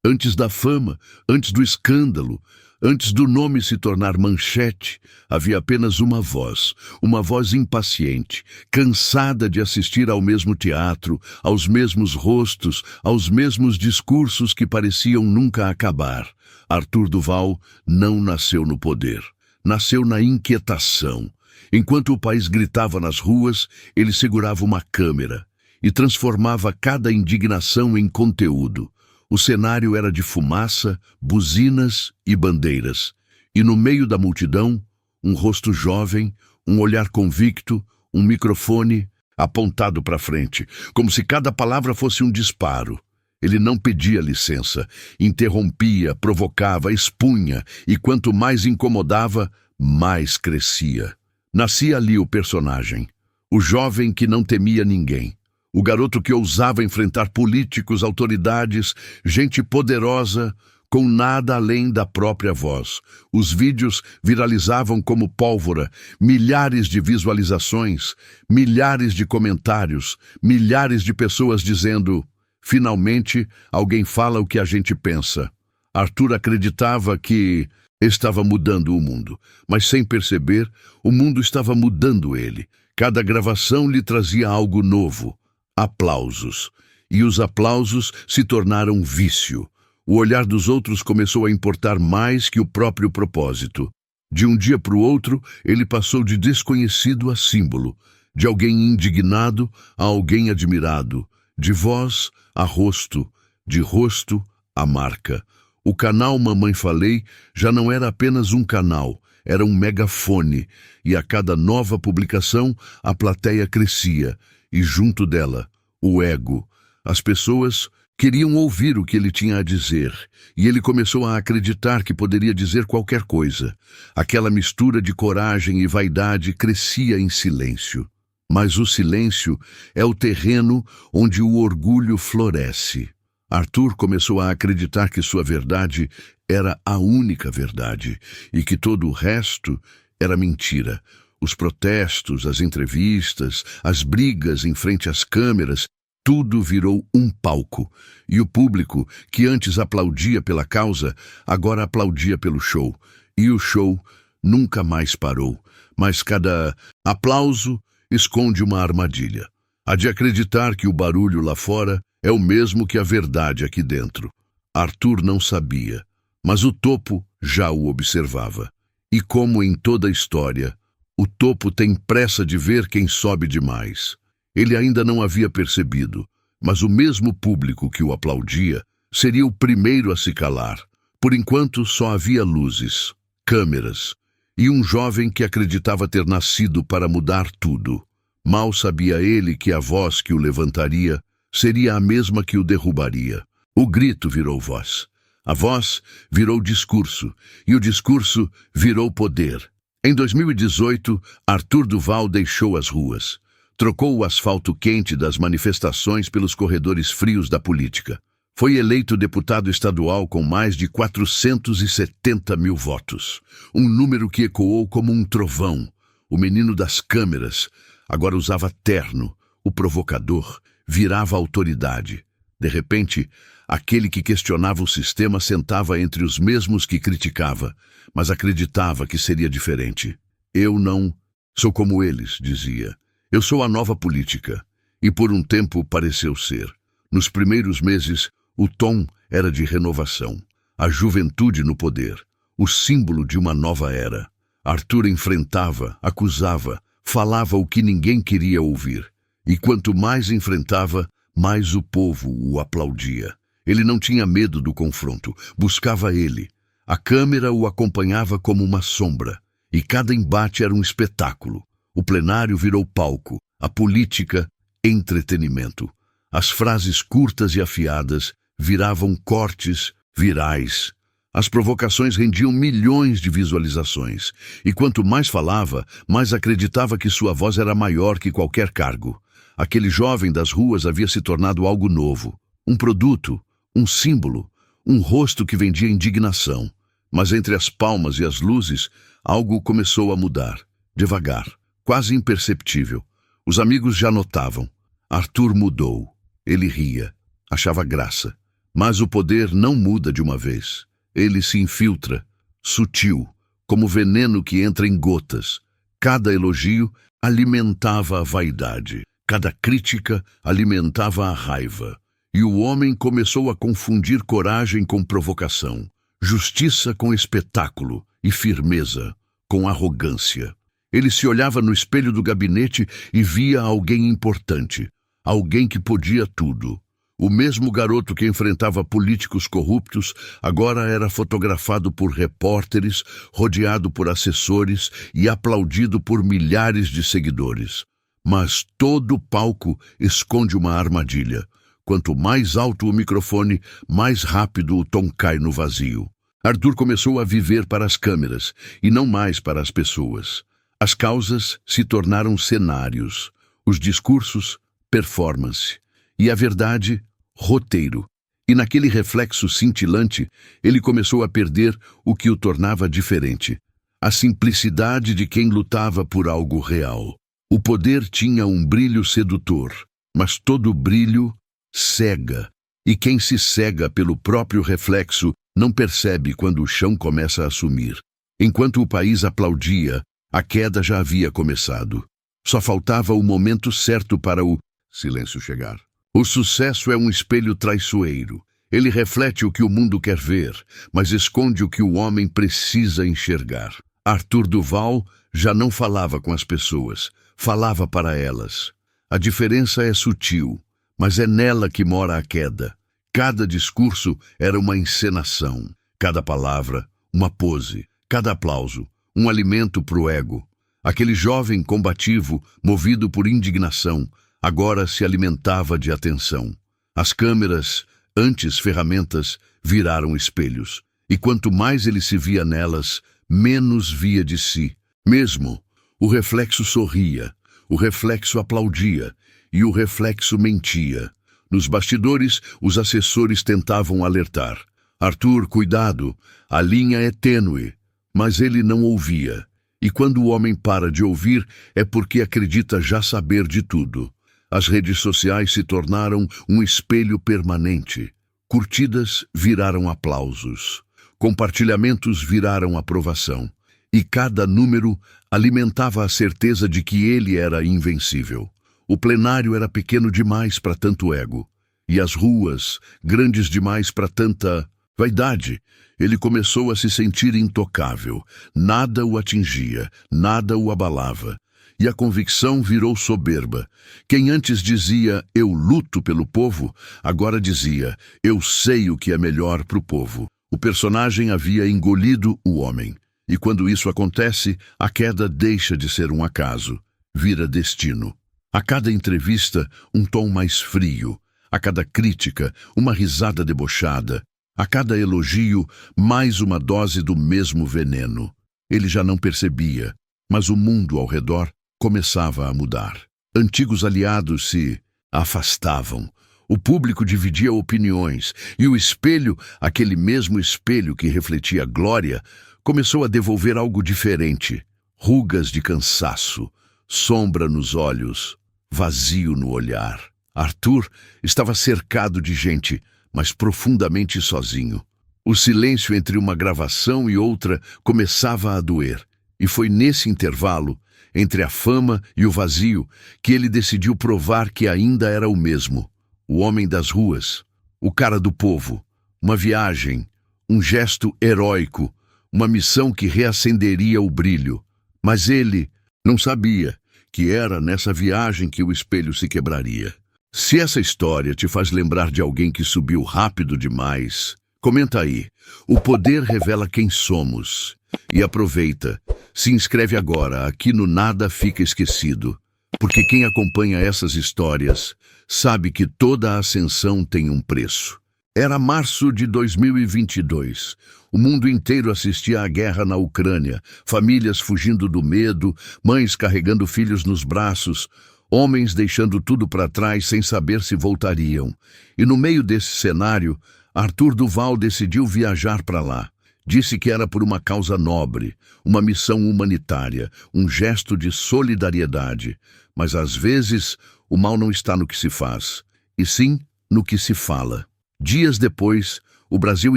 Antes da fama, antes do escândalo, antes do nome se tornar manchete, havia apenas uma voz impaciente, cansada de assistir ao mesmo teatro, aos mesmos rostos, aos mesmos discursos que pareciam nunca acabar. Arthur Duval não nasceu no poder, nasceu na inquietação. Enquanto o país gritava nas ruas, ele segurava uma câmera e transformava cada indignação em conteúdo. O cenário era de fumaça, buzinas e bandeiras. E no meio da multidão, um rosto jovem, um olhar convicto, um microfone apontado para frente, como se cada palavra fosse um disparo. Ele não pedia licença, interrompia, provocava, expunha, e quanto mais incomodava, mais crescia. Nascia ali o personagem, o jovem que não temia ninguém. O garoto que ousava enfrentar políticos, autoridades, gente poderosa, com nada além da própria voz. Os vídeos viralizavam como pólvora, milhares de visualizações, milhares de comentários, milhares de pessoas dizendo: finalmente, alguém fala o que a gente pensa. Arthur acreditava que estava mudando o mundo, mas sem perceber, o mundo estava mudando ele. Cada gravação lhe trazia algo novo. Aplausos. E os aplausos se tornaram vício. O olhar dos outros começou a importar mais que o próprio propósito. De um dia para o outro, ele passou de desconhecido a símbolo, de alguém indignado a alguém admirado, de voz a rosto, de rosto a marca. O canal Mamãe Falei já não era apenas um canal, era um megafone, e a cada nova publicação a plateia crescia. E junto dela, o ego. As pessoas queriam ouvir o que ele tinha a dizer, e ele começou a acreditar que poderia dizer qualquer coisa. Aquela mistura de coragem e vaidade crescia em silêncio. Mas o silêncio é o terreno onde o orgulho floresce. Arthur começou a acreditar que sua verdade era a única verdade, e que todo o resto era mentira. Os protestos, as entrevistas, as brigas em frente às câmeras, tudo virou um palco. E o público, que antes aplaudia pela causa, agora aplaudia pelo show. E o show nunca mais parou. Mas cada aplauso esconde uma armadilha. Há de acreditar que o barulho lá fora é o mesmo que a verdade aqui dentro. Arthur não sabia, mas o topo já o observava. E como em toda a história, o topo tem pressa de ver quem sobe demais. Ele ainda não havia percebido, mas o mesmo público que o aplaudia seria o primeiro a se calar. Por enquanto só havia luzes, câmeras e um jovem que acreditava ter nascido para mudar tudo. Mal sabia ele que a voz que o levantaria seria a mesma que o derrubaria. O grito virou voz, a voz virou discurso e o discurso virou poder. Em 2018, Arthur Duval deixou as ruas. Trocou o asfalto quente das manifestações pelos corredores frios da política. Foi eleito deputado estadual com mais de 470 mil votos. Um número que ecoou como um trovão. O menino das câmeras agora usava terno. O provocador virava autoridade. De repente, aquele que questionava o sistema sentava entre os mesmos que criticava, mas acreditava que seria diferente. Eu não sou como eles, dizia. Eu sou a nova política. E por um tempo pareceu ser. Nos primeiros meses, o tom era de renovação. A juventude no poder. O símbolo de uma nova era. Arthur enfrentava, acusava, falava o que ninguém queria ouvir. E quanto mais enfrentava, mais o povo o aplaudia. Ele não tinha medo do confronto, buscava ele. A câmera o acompanhava como uma sombra, e cada embate era um espetáculo. O plenário virou palco, a política, entretenimento. As frases curtas e afiadas viravam cortes virais. As provocações rendiam milhões de visualizações, e quanto mais falava, mais acreditava que sua voz era maior que qualquer cargo. Aquele jovem das ruas havia se tornado algo novo, um produto, um símbolo, um rosto que vendia indignação. Mas entre as palmas e as luzes, algo começou a mudar, devagar, quase imperceptível. Os amigos já notavam. Arthur mudou. Ele ria, achava graça, Mas o poder não muda de uma vez. Ele se infiltra, sutil, como veneno que entra em gotas. Cada elogio alimentava a vaidade. Cada crítica alimentava a raiva. E o homem começou a confundir coragem com provocação, justiça com espetáculo e firmeza com arrogância. Ele se olhava no espelho do gabinete e via alguém importante, alguém que podia tudo. O mesmo garoto que enfrentava políticos corruptos agora era fotografado por repórteres, rodeado por assessores e aplaudido por milhares de seguidores. Mas todo palco esconde uma armadilha. Quanto mais alto o microfone, mais rápido o tom cai no vazio. Arthur começou a viver para as câmeras e não mais para as pessoas. As causas se tornaram cenários, os discursos, performance, e a verdade, roteiro. E naquele reflexo cintilante, ele começou a perder o que o tornava diferente. A simplicidade de quem lutava por algo real. O poder tinha um brilho sedutor, mas todo brilho cega. E quem se cega pelo próprio reflexo não percebe quando o chão começa a sumir. Enquanto o país aplaudia, a queda já havia começado. Só faltava o momento certo para o silêncio chegar. O sucesso é um espelho traiçoeiro. Ele reflete o que o mundo quer ver, mas esconde o que o homem precisa enxergar. Arthur Duval já não falava com as pessoas, falava para elas. A diferença é sutil, mas é nela que mora a queda. Cada discurso era uma encenação, cada palavra, uma pose, cada aplauso, um alimento para o ego. Aquele jovem combativo, movido por indignação, agora se alimentava de atenção. As câmeras, antes ferramentas, viraram espelhos. E quanto mais ele se via nelas, menos via de si. Mesmo, o reflexo sorria, o reflexo aplaudia e o reflexo mentia. Nos bastidores, os assessores tentavam alertar. Arthur, cuidado, a linha é tênue. Mas ele não ouvia. E quando o homem para de ouvir, é porque acredita já saber de tudo. As redes sociais se tornaram um espelho permanente. Curtidas viraram aplausos. Compartilhamentos viraram aprovação. E cada número alimentava a certeza de que ele era invencível. O plenário era pequeno demais para tanto ego. E as ruas, grandes demais para tanta vaidade. Ele começou a se sentir intocável. Nada o atingia, nada o abalava. E a convicção virou soberba. Quem antes dizia, eu luto pelo povo, agora dizia, eu sei o que é melhor para o povo. O personagem havia engolido o homem. E quando isso acontece, a queda deixa de ser um acaso, vira destino. A cada entrevista, um tom mais frio. A cada crítica, uma risada debochada. A cada elogio, mais uma dose do mesmo veneno. Ele já não percebia, mas o mundo ao redor começava a mudar. Antigos aliados se afastavam. O público dividia opiniões, e o espelho, aquele mesmo espelho que refletia glória, começou a devolver algo diferente. Rugas de cansaço, sombra nos olhos, vazio no olhar. Arthur estava cercado de gente, mas profundamente sozinho. O silêncio entre uma gravação e outra começava a doer. E foi nesse intervalo, entre a fama e o vazio, que ele decidiu provar que ainda era o mesmo. O homem das ruas, o cara do povo, uma viagem, um gesto heróico, uma missão que reacenderia o brilho. Mas ele não sabia que era nessa viagem que o espelho se quebraria. Se essa história te faz lembrar de alguém que subiu rápido demais, comenta aí. O poder revela quem somos. E aproveita. Se inscreve agora, aqui no Nada Fica Esquecido. Porque quem acompanha essas histórias sabe que toda ascensão tem um preço. Era março de 2022. O mundo inteiro assistia à guerra na Ucrânia. Famílias fugindo do medo, mães carregando filhos nos braços, homens deixando tudo para trás sem saber se voltariam. E no meio desse cenário, Arthur Duval decidiu viajar para lá. Disse que era por uma causa nobre, uma missão humanitária, um gesto de solidariedade. Mas às vezes, o mal não está no que se faz, e sim no que se fala. Dias depois, o Brasil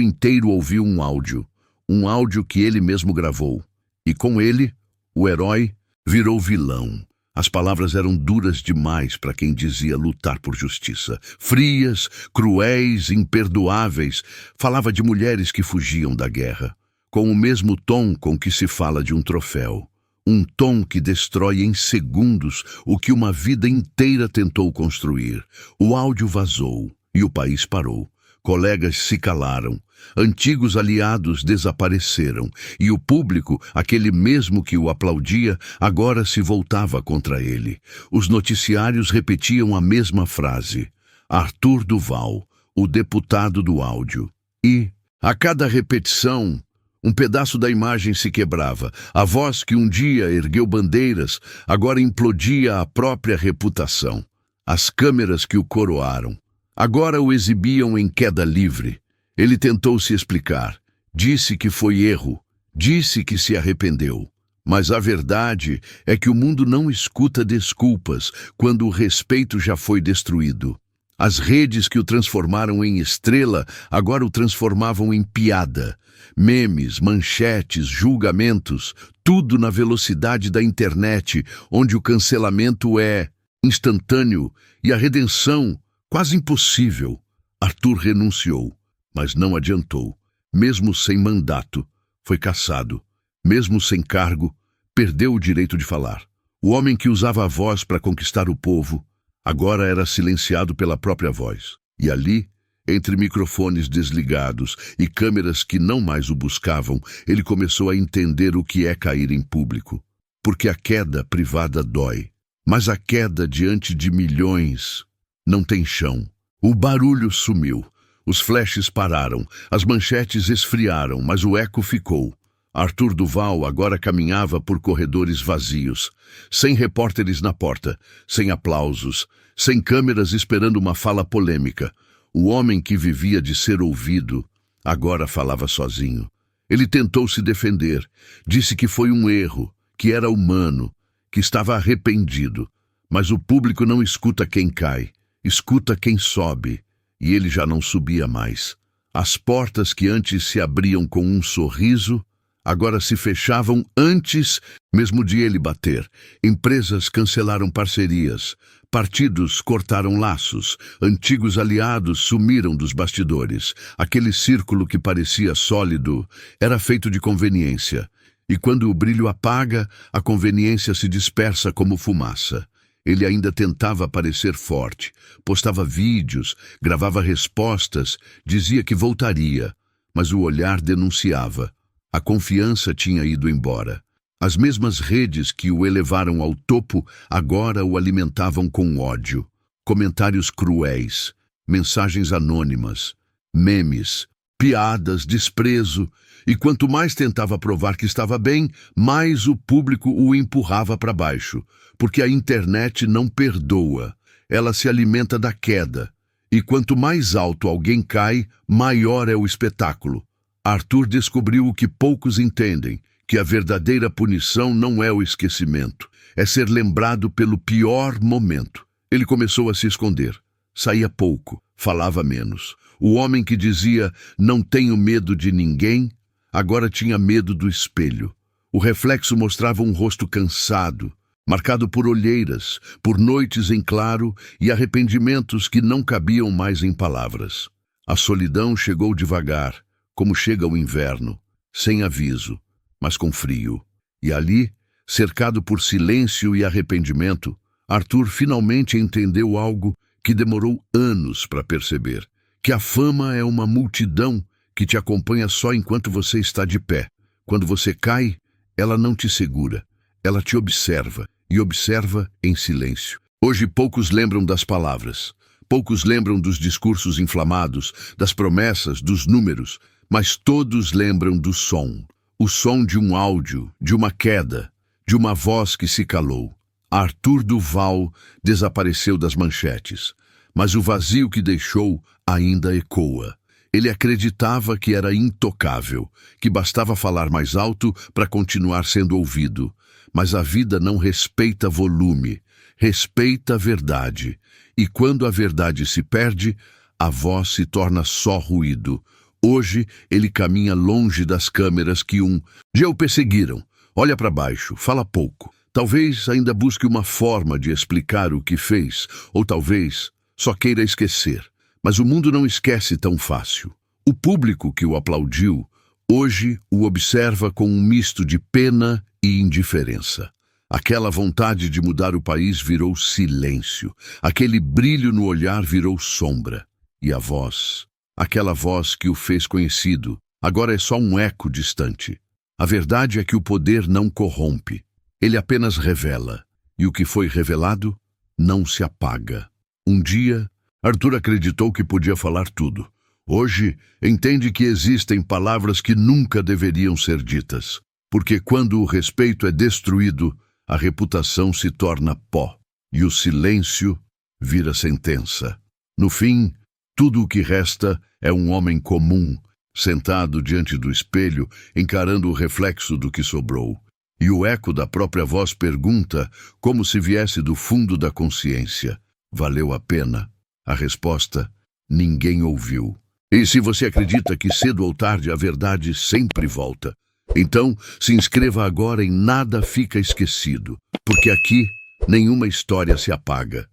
inteiro ouviu um áudio que ele mesmo gravou. E com ele, o herói virou vilão. As palavras eram duras demais para quem dizia lutar por justiça. Frias, cruéis, imperdoáveis. Falava de mulheres que fugiam da guerra, com o mesmo tom com que se fala de um troféu. Um tom que destrói em segundos o que uma vida inteira tentou construir. O áudio vazou e o país parou. Colegas se calaram, antigos aliados desapareceram, e o público, aquele mesmo que o aplaudia, agora se voltava contra ele. Os noticiários repetiam a mesma frase: Arthur Duval, o deputado do áudio. E, a cada repetição, um pedaço da imagem se quebrava. A voz que um dia ergueu bandeiras, agora implodia a própria reputação. As câmeras que o coroaram agora o exibiam em queda livre. Ele tentou se explicar. Disse que foi erro. Disse que se arrependeu. Mas a verdade é que o mundo não escuta desculpas quando o respeito já foi destruído. As redes que o transformaram em estrela agora o transformavam em piada. Memes, manchetes, julgamentos, tudo na velocidade da internet, onde o cancelamento é instantâneo e a redenção quase impossível. Arthur renunciou, mas não adiantou. Mesmo sem mandato, foi cassado. Mesmo sem cargo, perdeu o direito de falar. O homem que usava a voz para conquistar o povo, agora era silenciado pela própria voz. E ali, entre microfones desligados e câmeras que não mais o buscavam, ele começou a entender o que é cair em público. Porque a queda privada dói, mas a queda diante de milhões não tem chão. O barulho sumiu, os flashes pararam, as manchetes esfriaram, mas o eco ficou. Arthur Duval agora caminhava por corredores vazios, sem repórteres na porta, sem aplausos, sem câmeras esperando uma fala polêmica. O homem que vivia de ser ouvido, agora falava sozinho. Ele tentou se defender, disse que foi um erro, que era humano, que estava arrependido. Mas o público não escuta quem cai, escuta quem sobe, e ele já não subia mais. As portas que antes se abriam com um sorriso, agora se fechavam antes mesmo de ele bater. Empresas cancelaram parcerias, partidos cortaram laços, antigos aliados sumiram dos bastidores. Aquele círculo que parecia sólido era feito de conveniência, e quando o brilho apaga, a conveniência se dispersa como fumaça. Ele ainda tentava parecer forte, postava vídeos, gravava respostas, dizia que voltaria, mas o olhar denunciava. A confiança tinha ido embora. As mesmas redes que o elevaram ao topo agora o alimentavam com ódio. Comentários cruéis, mensagens anônimas, memes, piadas, desprezo. E quanto mais tentava provar que estava bem, mais o público o empurrava para baixo. Porque a internet não perdoa, ela se alimenta da queda. E quanto mais alto alguém cai, maior é o espetáculo. Arthur descobriu o que poucos entendem, que a verdadeira punição não é o esquecimento, é ser lembrado pelo pior momento. Ele começou a se esconder, saía pouco, falava menos. O homem que dizia, não tenho medo de ninguém, agora tinha medo do espelho. O reflexo mostrava um rosto cansado, marcado por olheiras, por noites em claro e arrependimentos que não cabiam mais em palavras. A solidão chegou devagar, como chega o inverno, sem aviso, mas com frio. E ali, cercado por silêncio e arrependimento, Arthur finalmente entendeu algo que demorou anos para perceber, que a fama é uma multidão que te acompanha só enquanto você está de pé. Quando você cai, ela não te segura, ela te observa, e observa em silêncio. Hoje poucos lembram das palavras, poucos lembram dos discursos inflamados, das promessas, dos números, mas todos lembram do som. O som de um áudio, de uma queda, de uma voz que se calou. Arthur Duval desapareceu das manchetes, mas o vazio que deixou ainda ecoa. Ele acreditava que era intocável, que bastava falar mais alto para continuar sendo ouvido. Mas a vida não respeita volume, respeita a verdade. E quando a verdade se perde, a voz se torna só ruído. Hoje, ele caminha longe das câmeras que dia o perseguiram. Olha para baixo, fala pouco. Talvez ainda busque uma forma de explicar o que fez, ou talvez só queira esquecer. Mas o mundo não esquece tão fácil. O público que o aplaudiu, hoje o observa com um misto de pena e indiferença. Aquela vontade de mudar o país virou silêncio. Aquele brilho no olhar virou sombra. E a voz, aquela voz que o fez conhecido, agora é só um eco distante. A verdade é que o poder não corrompe. Ele apenas revela. E o que foi revelado não se apaga. Um dia, Arthur acreditou que podia falar tudo. Hoje, entende que existem palavras que nunca deveriam ser ditas. Porque quando o respeito é destruído, a reputação se torna pó. E o silêncio vira sentença. No fim, tudo o que resta é um homem comum, sentado diante do espelho, encarando o reflexo do que sobrou. E o eco da própria voz pergunta, como se viesse do fundo da consciência: valeu a pena? A resposta: ninguém ouviu. E se você acredita que cedo ou tarde a verdade sempre volta, então se inscreva agora em Nada Fica Esquecido, porque aqui nenhuma história se apaga.